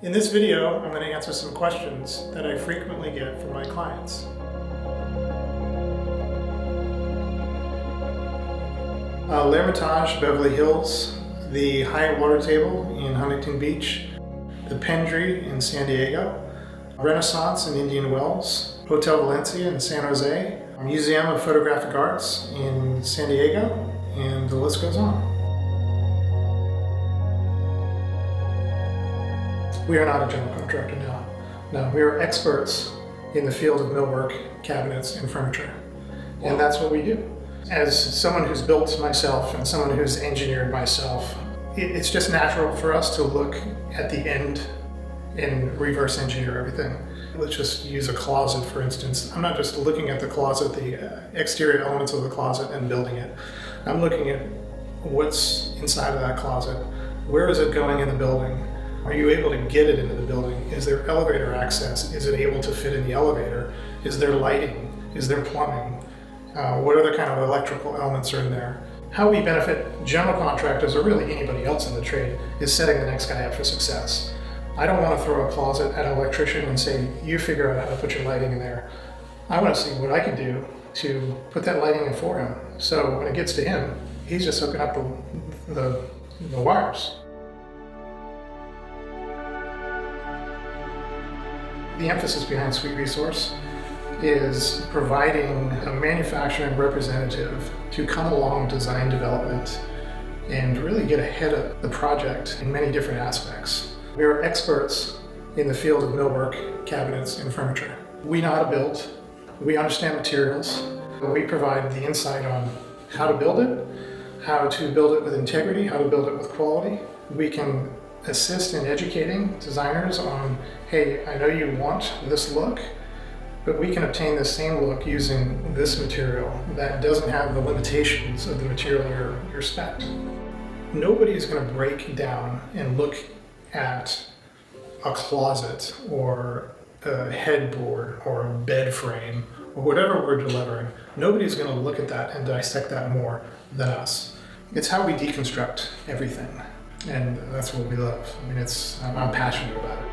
In this video, I'm going to answer some questions that I frequently get from my clients. L'Hermitage, Beverly Hills, the Hyatt Water Table in Huntington Beach, the Pendry in San Diego, Renaissance in Indian Wells, Hotel Valencia in San Jose, Museum of Photographic Arts in San Diego, and the list goes on. We are not a general contractor now. No, we are experts in the field of millwork, cabinets, and furniture. And that's what we do. As someone who's built myself and someone who's engineered myself, it's just natural for us to look at the end and reverse engineer everything. Let's just use a closet, for instance. I'm not just looking at the closet, the exterior elements of the closet and building it. I'm looking at what's inside of that closet. Where is it going in the building? Are you able to get it into the building? Is there elevator access? Is it able to fit in the elevator? Is there lighting? Is there plumbing? What other kind of electrical elements are in there? How we benefit general contractors, or really anybody else in the trade, is setting the next guy up for success. I don't want to throw a closet at an electrician and say, you figure out how to put your lighting in there. I want to see what I can do to put that lighting in for him. So when it gets to him, he's just hooking up the wires. The emphasis behind SuiteResource is providing a manufacturing representative to come along design development and really get ahead of the project in many different aspects. We are experts in the field of millwork, cabinets, and furniture. We know how to build. We understand materials. We provide the insight on how to build it, how to build it with integrity, how to build it with quality. We can assist in educating designers on, hey, I know you want this look, but we can obtain the same look using this material that doesn't have the limitations of the material you're spec'd. Nobody is going to break down and look at a closet or a headboard or a bed frame or whatever we're delivering. Nobody's going to look at that and dissect that more than us. It's how we deconstruct everything, and that's what we love. I mean, I'm passionate about it.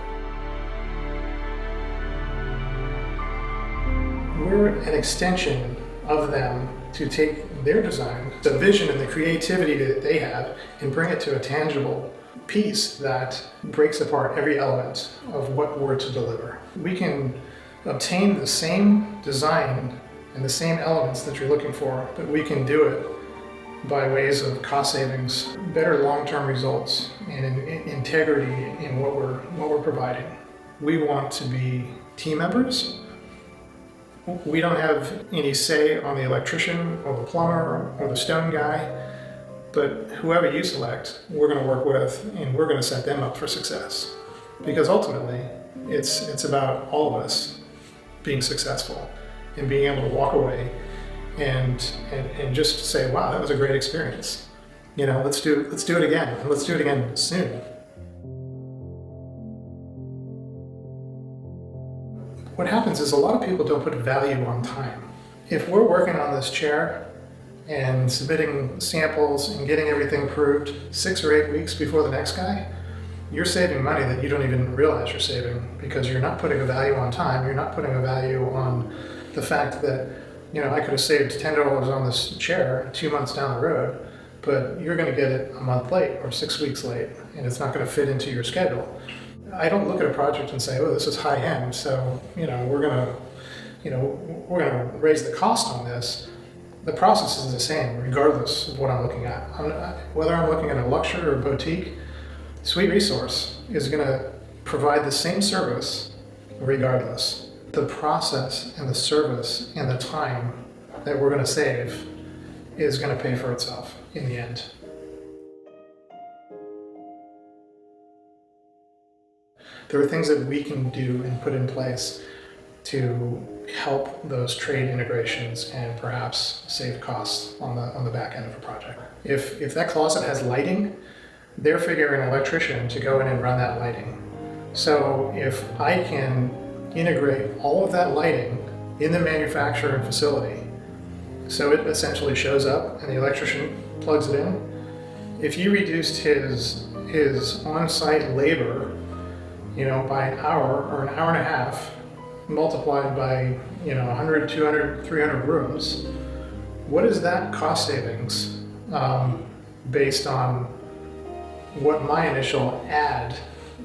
We're an extension of them to take their design, the vision and the creativity that they have, and bring it to a tangible piece that breaks apart every element of what we're to deliver. We can obtain the same design and the same elements that you're looking for, but we can do it by ways of cost savings, better long-term results, and integrity in what we're providing. We want to be team members. We don't have any say on the electrician or the plumber or the stone guy, but whoever you select, we're going to work with, and we're going to set them up for success. Because ultimately, it's about all of us being successful and being able to walk away and just say, wow, that was a great experience. You know, let's do it again, and let's do it again soon. What happens is a lot of people don't put value on time. If we're working on this chair and submitting samples and getting everything approved 6 or 8 weeks before the next guy, you're saving money that you don't even realize you're saving, because you're not putting a value on time. You're not putting a value on the fact that, you know, I could have saved $10 on this chair 2 months down the road, but you're going to get it a month late or 6 weeks late, and it's not going to fit into your schedule. I don't look at a project and say, oh, this is high end, so, you know, we're going to raise the cost on this. The process is the same regardless of what I'm looking at. Whether I'm looking at a luxury or a boutique, SuiteResource is going to provide the same service regardless. The process and the service and the time that we're going to save is going to pay for itself in the end. There are things that we can do and put in place to help those trade integrations and perhaps save costs on the back end of a project. If that closet has lighting, they're figuring an electrician to go in and run that lighting. So if I can integrate all of that lighting in the manufacturing facility, so it essentially shows up and the electrician plugs it in, if you reduced his on-site labor by an hour or an hour and a half, multiplied by 100, 200, 300 rooms, what is that cost savings based on what my initial ad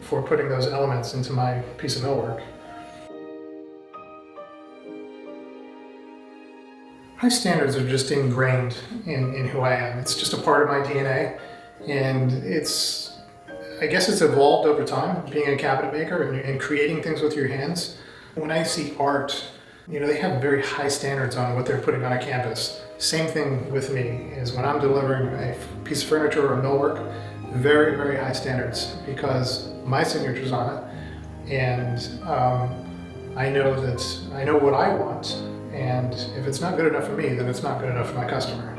for putting those elements into my piece of millwork? High standards are just ingrained in who I am. It's just a part of my DNA, and I guess it's evolved over time, being a cabinet maker and creating things with your hands. When I see art, they have very high standards on what they're putting on a canvas. Same thing with me, is when I'm delivering a piece of furniture or millwork, very, very high standards, because my signature's on it, and I know what I want, and if it's not good enough for me, then it's not good enough for my customer.